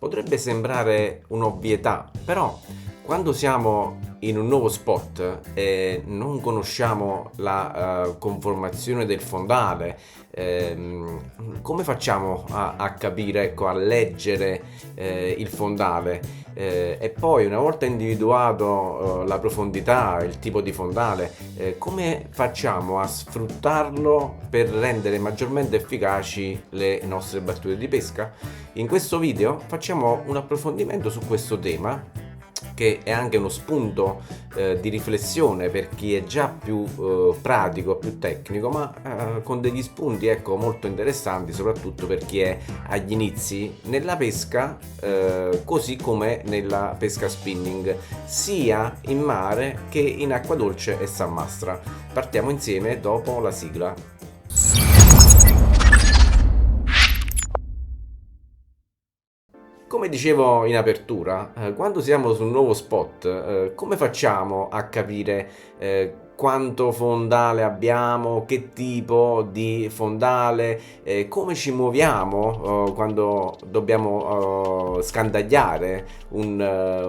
Potrebbe sembrare un'ovvietà, però quando siamo in un nuovo spot e non conosciamo la conformazione del fondale, come facciamo a capire, ecco, a leggere il fondale? E poi una volta individuato la profondità, il tipo di fondale, come facciamo a sfruttarlo per rendere maggiormente efficaci le nostre battute di pesca? In questo video facciamo un approfondimento su questo tema che è anche uno spunto di riflessione per chi è già più pratico, più tecnico, ma con degli spunti, ecco, molto interessanti, soprattutto per chi è agli inizi nella pesca, così come nella pesca spinning, sia in mare che in acqua dolce e salmastra. Partiamo insieme dopo la sigla. Come dicevo in apertura, quando siamo su un nuovo spot, come facciamo a capire quanto fondale abbiamo, che tipo di fondale, come ci muoviamo quando dobbiamo scandagliare un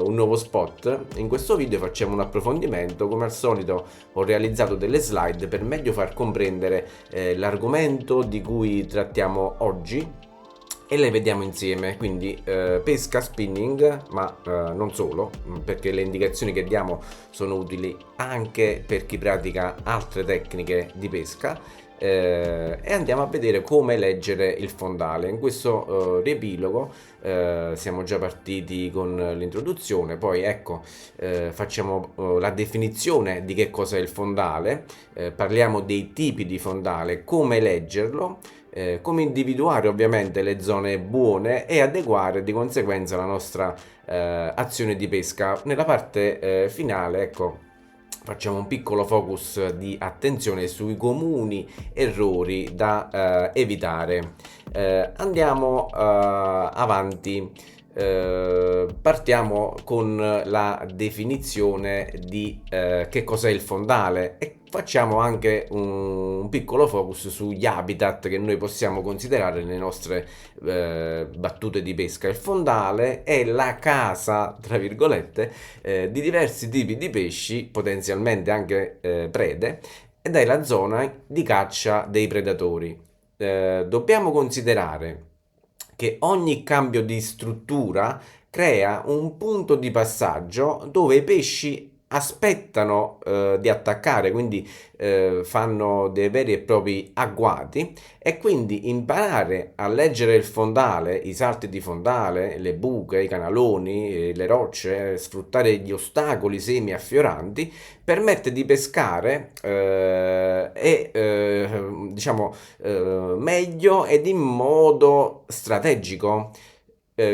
nuovo spot? In questo video facciamo un approfondimento. Come al solito ho realizzato delle slide per meglio far comprendere l'argomento di cui trattiamo oggi e le vediamo insieme, quindi pesca, spinning, ma non solo, perché le indicazioni che diamo sono utili anche per chi pratica altre tecniche di pesca, e andiamo a vedere come leggere il fondale. In questo riepilogo siamo già partiti con l'introduzione, poi ecco, facciamo la definizione di che cosa è il fondale, parliamo dei tipi di fondale, come leggerlo, come individuare ovviamente le zone buone e adeguare di conseguenza la nostra azione di pesca. Nella parte finale, ecco, facciamo un piccolo focus di attenzione sui comuni errori da evitare. Andiamo avanti. Partiamo con la definizione di che cos'è il fondale e facciamo anche un piccolo focus sugli habitat che noi possiamo considerare nelle nostre battute di pesca. Il fondale è la casa, tra virgolette, di diversi tipi di pesci, potenzialmente anche prede, ed è la zona di caccia dei predatori. Dobbiamo considerare che ogni cambio di struttura crea un punto di passaggio dove i pesci aspettano di attaccare, quindi fanno dei veri e propri agguati, e quindi imparare a leggere il fondale, i salti di fondale, le buche, i canaloni, le rocce, sfruttare gli ostacoli semi affioranti permette di pescare diciamo meglio ed in modo strategico.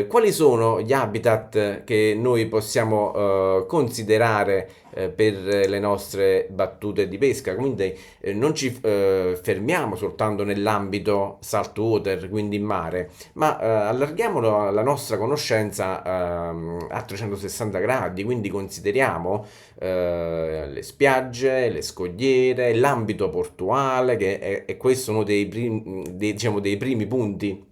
Quali sono gli habitat che noi possiamo considerare per le nostre battute di pesca? Quindi non ci fermiamo soltanto nell'ambito saltwater, quindi in mare, ma allarghiamolo la nostra conoscenza a 360 gradi, quindi consideriamo le spiagge, le scogliere, l'ambito portuale, che è questo uno diciamo, dei primi punti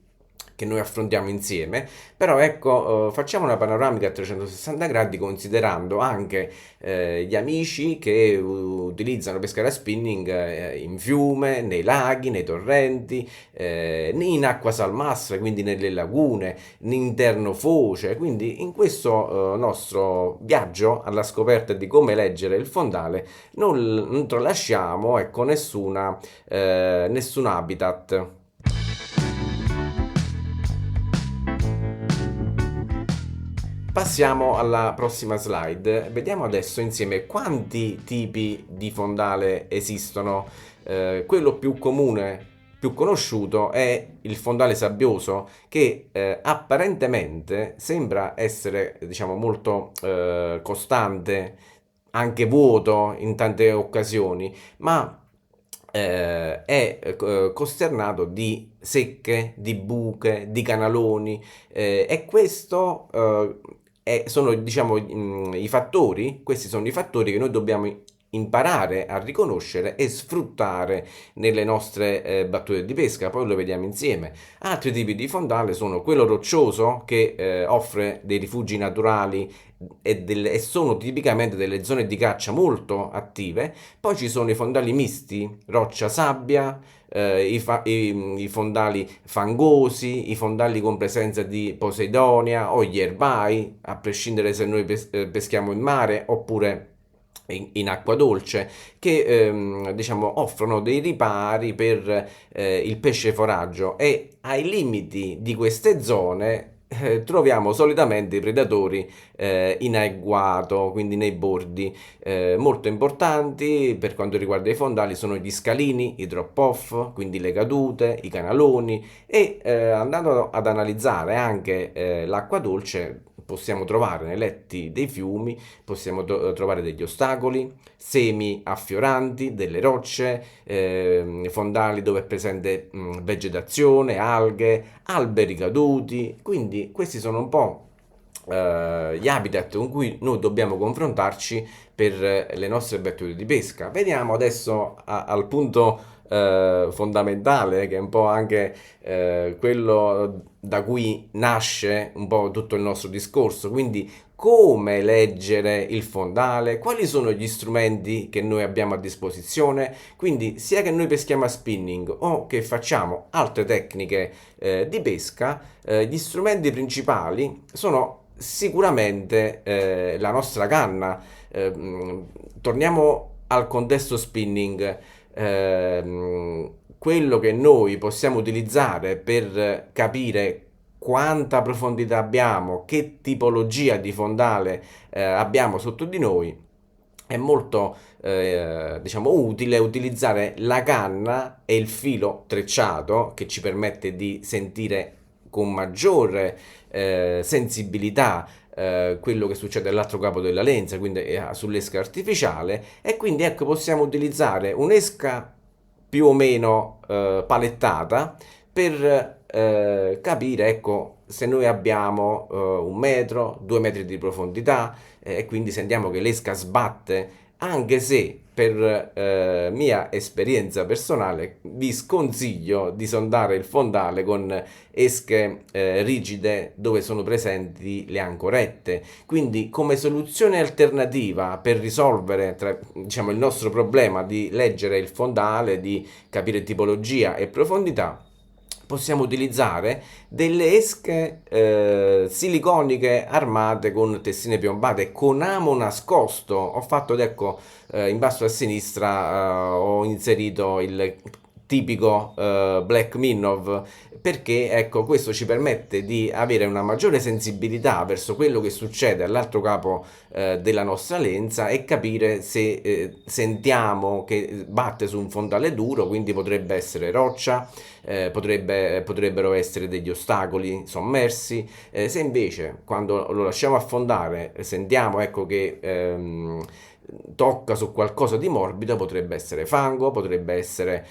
che noi affrontiamo insieme. Però ecco, facciamo una panoramica a 360 gradi considerando anche gli amici che utilizzano pesca da spinning in fiume, nei laghi, nei torrenti, in acqua salmastra, quindi nelle lagune, in interno foce. Quindi in questo nostro viaggio alla scoperta di come leggere il fondale non tralasciamo, ecco, nessun habitat. Passiamo alla prossima slide. Vediamo adesso insieme quanti tipi di fondale esistono. Quello più comune, più conosciuto è il fondale sabbioso, che apparentemente sembra essere, diciamo, molto costante, anche vuoto in tante occasioni, ma è costernato di secche, di buche, di canaloni, e questo sono, diciamo, i fattori, questi sono i fattori che noi dobbiamo imparare a riconoscere e sfruttare nelle nostre battute di pesca. Poi lo vediamo insieme. Altri tipi di fondale sono quello roccioso che offre dei rifugi naturali e sono tipicamente delle zone di caccia molto attive. Poi ci sono i fondali misti, roccia-sabbia, i fondali fangosi, i fondali con presenza di Poseidonia o gli erbai, a prescindere se noi peschiamo in mare oppure in acqua dolce, che diciamo offrono dei ripari per il pesce foraggio, e ai limiti di queste zone troviamo solitamente i predatori in agguato, quindi nei bordi. Molto importanti per quanto riguarda i fondali sono gli scalini, i drop off, quindi le cadute, i canaloni, e andando ad analizzare anche l'acqua dolce possiamo trovare nei letti dei fiumi, possiamo trovare degli ostacoli, semi affioranti, delle rocce, fondali dove è presente vegetazione, alghe, alberi caduti. Quindi questi sono un po' gli habitat con cui noi dobbiamo confrontarci per le nostre battute di pesca. Veniamo adesso al punto fondamentale, che è un po' anche quello da cui nasce un po' tutto il nostro discorso, quindi come leggere il fondale, quali sono gli strumenti che noi abbiamo a disposizione. Quindi sia che noi peschiamo a spinning o che facciamo altre tecniche di pesca, gli strumenti principali sono sicuramente la nostra canna. Torniamo al contesto spinning. Quello che noi possiamo utilizzare per capire quanta profondità abbiamo, che tipologia di fondale abbiamo sotto di noi, è molto diciamo utile utilizzare la canna e il filo trecciato, che ci permette di sentire con maggiore sensibilità quello che succede all'altro capo della lenza, quindi sull'esca artificiale. E quindi ecco, possiamo utilizzare un'esca più o meno palettata per capire, ecco, se noi abbiamo 1 metro, 2 metri di profondità, e quindi sentiamo che l'esca sbatte. Anche se per mia esperienza personale vi sconsiglio di sondare il fondale con esche rigide dove sono presenti le ancorette. Quindi, come soluzione alternativa per risolvere diciamo, il nostro problema di leggere il fondale, di capire tipologia e profondità, possiamo utilizzare delle esche siliconiche armate con tessine piombate con amo nascosto. Ho fatto, ecco, in basso a sinistra ho inserito il tipico Black Minnow, perché ecco, questo ci permette di avere una maggiore sensibilità verso quello che succede all'altro capo della nostra lenza e capire se sentiamo che batte su un fondale duro, quindi potrebbe essere roccia, potrebbero essere degli ostacoli sommersi. Se invece quando lo lasciamo affondare sentiamo, ecco, che tocca su qualcosa di morbido, potrebbe essere fango, potrebbe essere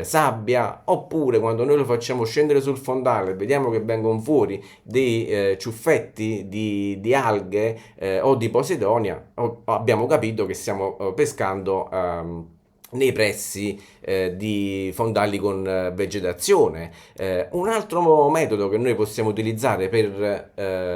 sabbia, oppure quando noi lo facciamo scendere sul fondale vediamo che vengono fuori dei ciuffetti di alghe o di posidonia, abbiamo capito che stiamo pescando nei pressi di fondali con vegetazione. Un altro metodo che noi possiamo utilizzare per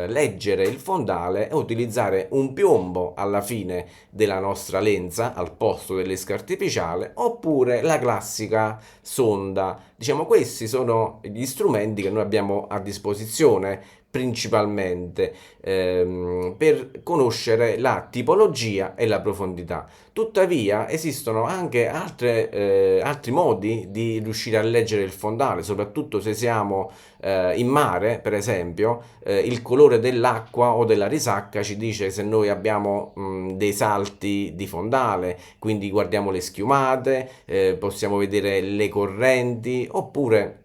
leggere il fondale è utilizzare un piombo alla fine della nostra lenza al posto dell'esca artificiale, oppure la classica sonda. Diciamo, questi sono gli strumenti che noi abbiamo a disposizione principalmente per conoscere la tipologia e la profondità. Tuttavia esistono anche altri modi di riuscire a leggere il fondale, soprattutto se siamo in mare, per esempio. Il colore dell'acqua o della risacca ci dice se noi abbiamo dei salti di fondale, quindi guardiamo le schiumate, possiamo vedere le correnti, oppure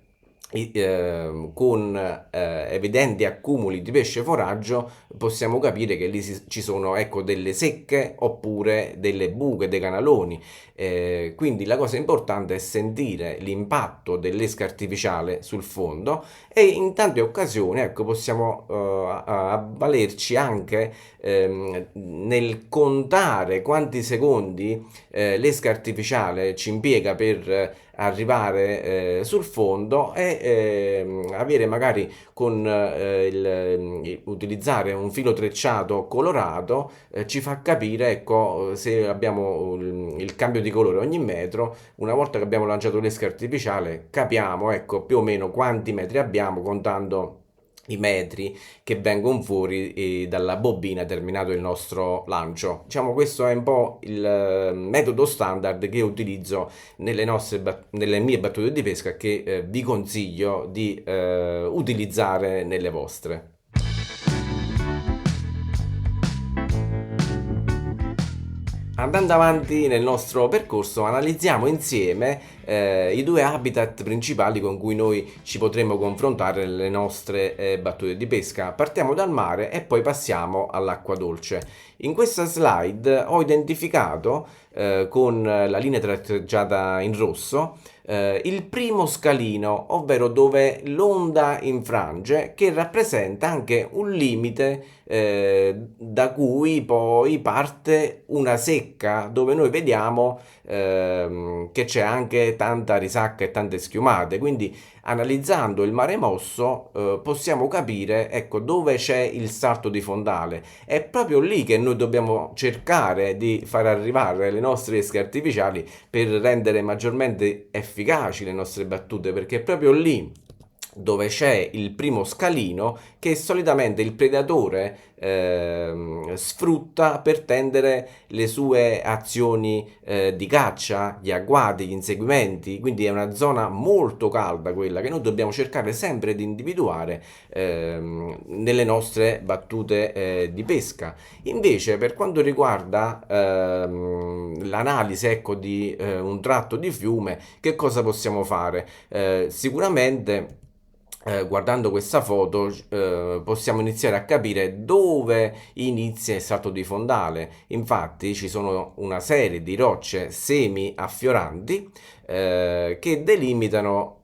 con evidenti accumuli di pesce foraggio, possiamo capire che lì ci sono, ecco, delle secche oppure delle buche, dei canaloni. Quindi la cosa importante è sentire l'impatto dell'esca artificiale sul fondo, e in tante occasioni, ecco, possiamo avvalerci anche nel contare quanti secondi l'esca artificiale ci impiega per arrivare sul fondo, e avere magari con utilizzare un filo trecciato colorato ci fa capire, ecco, se abbiamo il cambio di colore ogni metro. Una volta che abbiamo lanciato l'esca artificiale capiamo, ecco, più o meno quanti metri abbiamo, contando i metri che vengono fuori dalla bobina terminato il nostro lancio. Diciamo, questo è un po' il metodo standard che utilizzo nelle mie battute di pesca, che vi consiglio di utilizzare nelle vostre. Andando avanti nel nostro percorso, analizziamo insieme i due habitat principali con cui noi ci potremo confrontare nelle nostre battute di pesca. Partiamo dal mare e poi passiamo all'acqua dolce. In questa slide ho identificato con la linea tratteggiata in rosso il primo scalino, ovvero dove l'onda infrange, che rappresenta anche un limite da cui poi parte una secca, dove noi vediamo che c'è anche tanta risacca e tante schiumate. Quindi, analizzando il mare mosso, possiamo capire, ecco, dove c'è il salto di fondale. È proprio lì che noi dobbiamo cercare di far arrivare le nostre esche artificiali per rendere maggiormente efficaci le nostre battute, perché è proprio lì dove c'è il primo scalino che solitamente il predatore sfrutta per tendere le sue azioni di caccia, gli agguati, gli inseguimenti. Quindi è una zona molto calda quella che noi dobbiamo cercare sempre di individuare nelle nostre battute di pesca. Invece, per quanto riguarda l'analisi, ecco, di un tratto di fiume, che cosa possiamo fare? Sicuramente guardando questa foto possiamo iniziare a capire dove inizia il salto di fondale. Infatti ci sono una serie di rocce semi affioranti che delimitano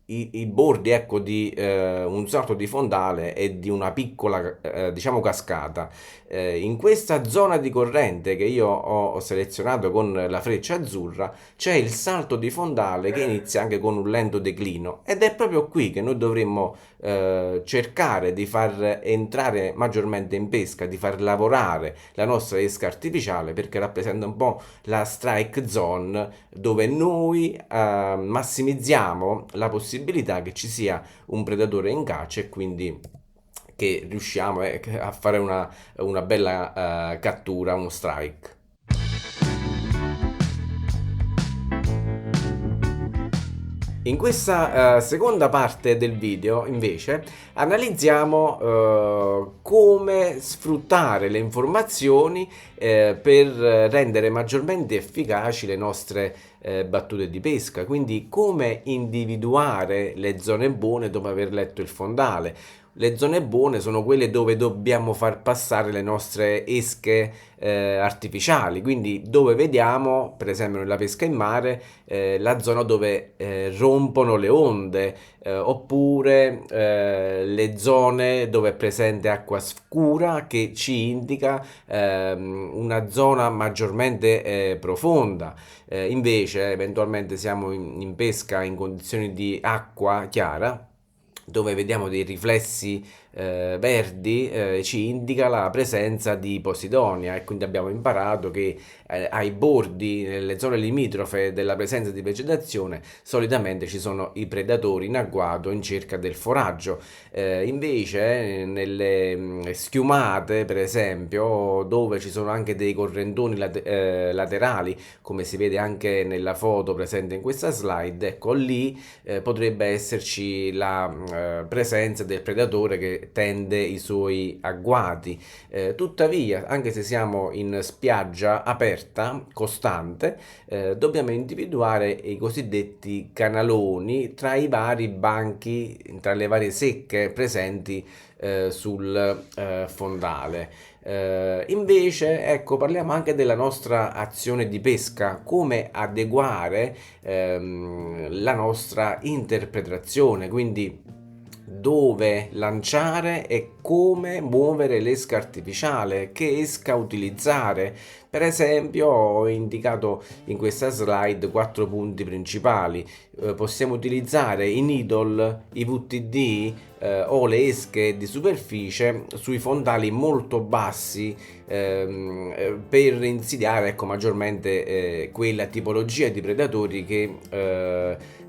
i bordi, ecco, di un salto di fondale e di una piccola, diciamo, cascata. In questa zona di corrente che io ho selezionato con la freccia azzurra c'è il salto di fondale che inizia anche con un lento declino, ed è proprio qui che noi dovremmo cercare di far entrare maggiormente in pesca, di far lavorare la nostra esca artificiale, perché rappresenta un po' la strike zone dove noi massimizziamo la possibilità che ci sia un predatore in caccia, e quindi che riusciamo a fare una bella cattura, uno strike. In questa seconda parte del video, invece, analizziamo come sfruttare le informazioni per rendere maggiormente efficaci le nostre battute di pesca. Quindi, come individuare le zone buone dopo aver letto il fondale. Le zone buone sono quelle dove dobbiamo far passare le nostre esche artificiali, quindi dove vediamo, per esempio nella pesca in mare, la zona dove rompono le onde, oppure le zone dove è presente acqua scura, che ci indica una zona maggiormente profonda. Invece, eventualmente siamo in pesca in condizioni di acqua chiara, dove vediamo dei riflessi verdi, ci indica la presenza di Posidonia, e quindi abbiamo imparato che ai bordi, nelle zone limitrofe della presenza di vegetazione, solitamente ci sono i predatori in agguato in cerca del foraggio. Invece nelle schiumate, per esempio, dove ci sono anche dei correntoni laterali, come si vede anche nella foto presente in questa slide, ecco, lì potrebbe esserci la presenza del predatore che tende i suoi agguati. Tuttavia, anche se siamo in spiaggia aperta, costante, dobbiamo individuare i cosiddetti canaloni tra i vari banchi, tra le varie secche presenti sul fondale. Invece, ecco, parliamo anche della nostra azione di pesca, come adeguare la nostra interpretazione, quindi dove lanciare e come muovere l'esca artificiale, che esca utilizzare. Per esempio, ho indicato in questa slide 4 punti principali. Possiamo utilizzare i needle, i VTD o le esche di superficie sui fondali molto bassi per insidiare, ecco, maggiormente quella tipologia di predatori che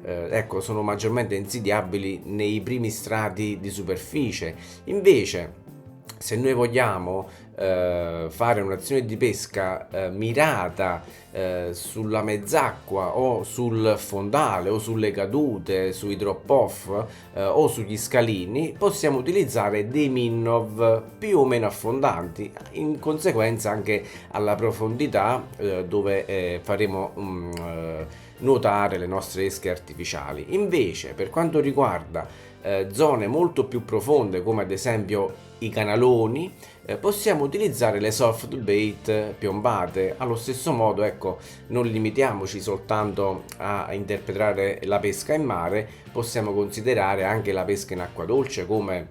ecco, sono maggiormente insidiabili nei primi strati di superficie. Invece, se noi vogliamo fare un'azione di pesca mirata sulla mezz'acqua o sul fondale o sulle cadute, sui drop off o sugli scalini, possiamo utilizzare dei Minnov più o meno affondanti, in conseguenza anche alla profondità dove faremo nuotare le nostre esche artificiali. Invece, per quanto riguarda zone molto più profonde, come ad esempio i canaloni, possiamo utilizzare le soft bait piombate. Allo stesso modo, ecco, non limitiamoci soltanto a interpretare la pesca in mare, possiamo considerare anche la pesca in acqua dolce, come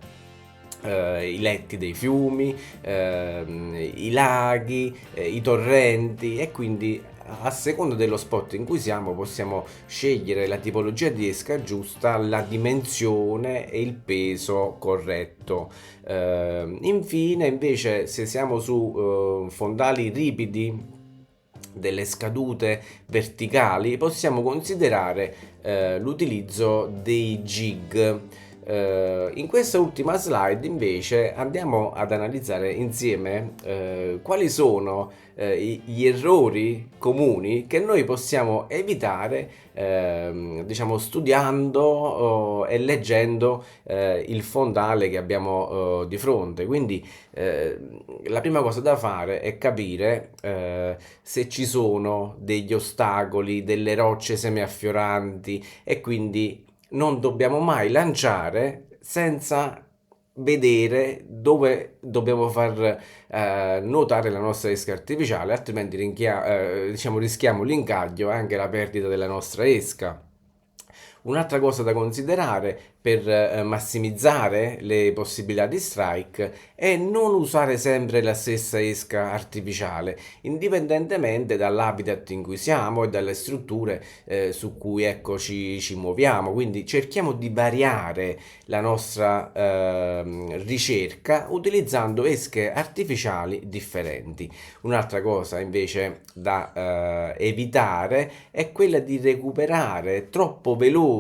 i letti dei fiumi, i laghi, i torrenti, e quindi a seconda dello spot in cui siamo possiamo scegliere la tipologia di esca giusta, la dimensione e il peso corretto. Infine, invece, se siamo su fondali ripidi, delle scadute verticali, possiamo considerare l'utilizzo dei jig. In questa ultima slide invece andiamo ad analizzare insieme quali sono gli errori comuni che noi possiamo evitare diciamo studiando e leggendo il fondale che abbiamo di fronte. Quindi la prima cosa da fare è capire se ci sono degli ostacoli, delle rocce semiaffioranti, e quindi non dobbiamo mai lanciare senza vedere dove dobbiamo far nuotare la nostra esca artificiale, altrimenti diciamo, rischiamo l'incaglio e anche la perdita della nostra esca. Un'altra cosa da considerare per massimizzare le possibilità di strike è non usare sempre la stessa esca artificiale, indipendentemente dall'habitat in cui siamo e dalle strutture su cui, ecco, ci muoviamo. Quindi cerchiamo di variare la nostra ricerca utilizzando esche artificiali differenti. Un'altra cosa invece da evitare è quella di recuperare troppo veloce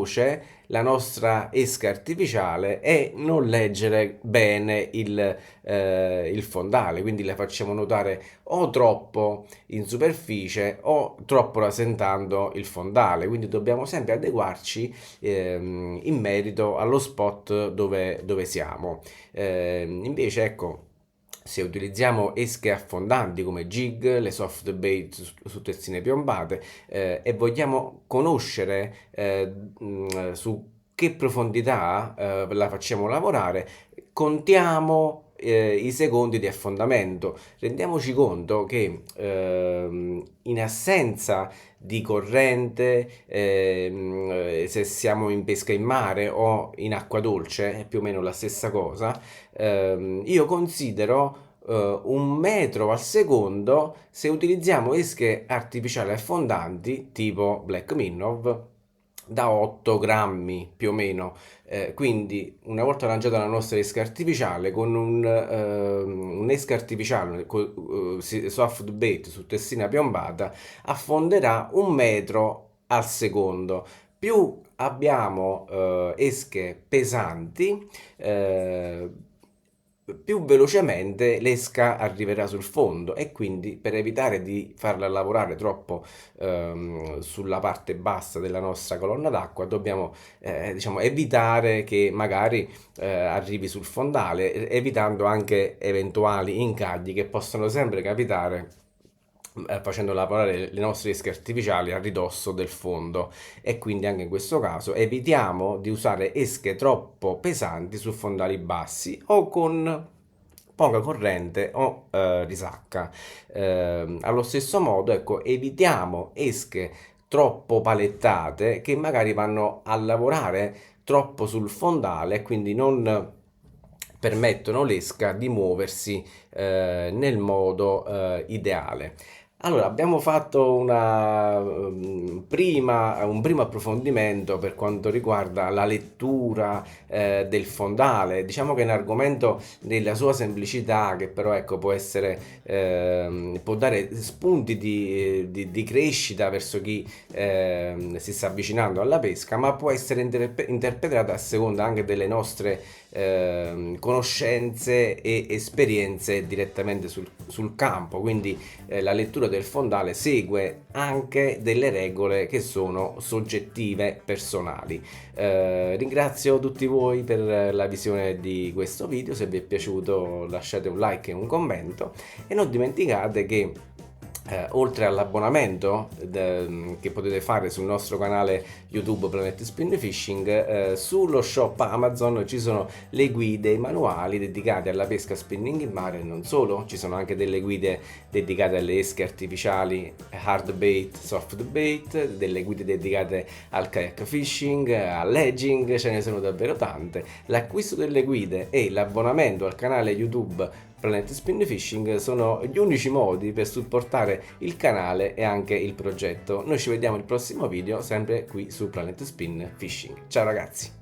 la nostra esca artificiale e non leggere bene il fondale, quindi la facciamo nuotare o troppo in superficie o troppo rasentando il fondale. Quindi dobbiamo sempre adeguarci in merito allo spot dove siamo. Invece, ecco, se utilizziamo esche affondanti come jig, le soft bait su terzine piombate e vogliamo conoscere su che profondità la facciamo lavorare, contiamo i secondi di affondamento. Rendiamoci conto che in assenza di corrente, se siamo in pesca in mare o in acqua dolce, è più o meno la stessa cosa. Io considero 1 metro al secondo se utilizziamo esche artificiali affondanti tipo Black Minnov da 8 grammi più o meno. Quindi una volta lanciata la nostra esca artificiale con un'esca artificiale soft bait su tessina piombata affonderà 1 metro al secondo. Più abbiamo esche pesanti, più velocemente l'esca arriverà sul fondo, e quindi per evitare di farla lavorare troppo sulla parte bassa della nostra colonna d'acqua dobbiamo diciamo, evitare che magari arrivi sul fondale, evitando anche eventuali incagli che possono sempre capitare facendo lavorare le nostre esche artificiali a ridosso del fondo. E quindi anche in questo caso evitiamo di usare esche troppo pesanti su fondali bassi o con poca corrente o risacca. Allo stesso modo, ecco, evitiamo esche troppo palettate che magari vanno a lavorare troppo sul fondale e quindi non permettono all'esca di muoversi nel modo ideale. Allora, abbiamo fatto un primo approfondimento per quanto riguarda la lettura del fondale. Diciamo che è un argomento nella sua semplicità, che però ecco, può dare spunti di crescita verso chi si sta avvicinando alla pesca, ma può essere interpretata a seconda anche delle nostre conoscenze e esperienze direttamente sul campo. Quindi la lettura del fondale segue anche delle regole che sono soggettive, personali. Ringrazio tutti voi per la visione di questo video. Se vi è piaciuto lasciate un like e un commento, e non dimenticate che oltre all'abbonamento che potete fare sul nostro canale YouTube Planet Spin Fishing, sullo shop Amazon ci sono le guide e i manuali dedicati alla pesca spinning in mare, e non solo. Ci sono anche delle guide dedicate alle esche artificiali, hard bait, soft bait, delle guide dedicate al kayak fishing, all'edging, ce ne sono davvero tante. L'acquisto delle guide e l'abbonamento al canale YouTube Planet Spin Fishing sono gli unici modi per supportare il canale e anche il progetto. Noi ci vediamo al prossimo video, sempre qui su Planet Spin Fishing. Ciao ragazzi!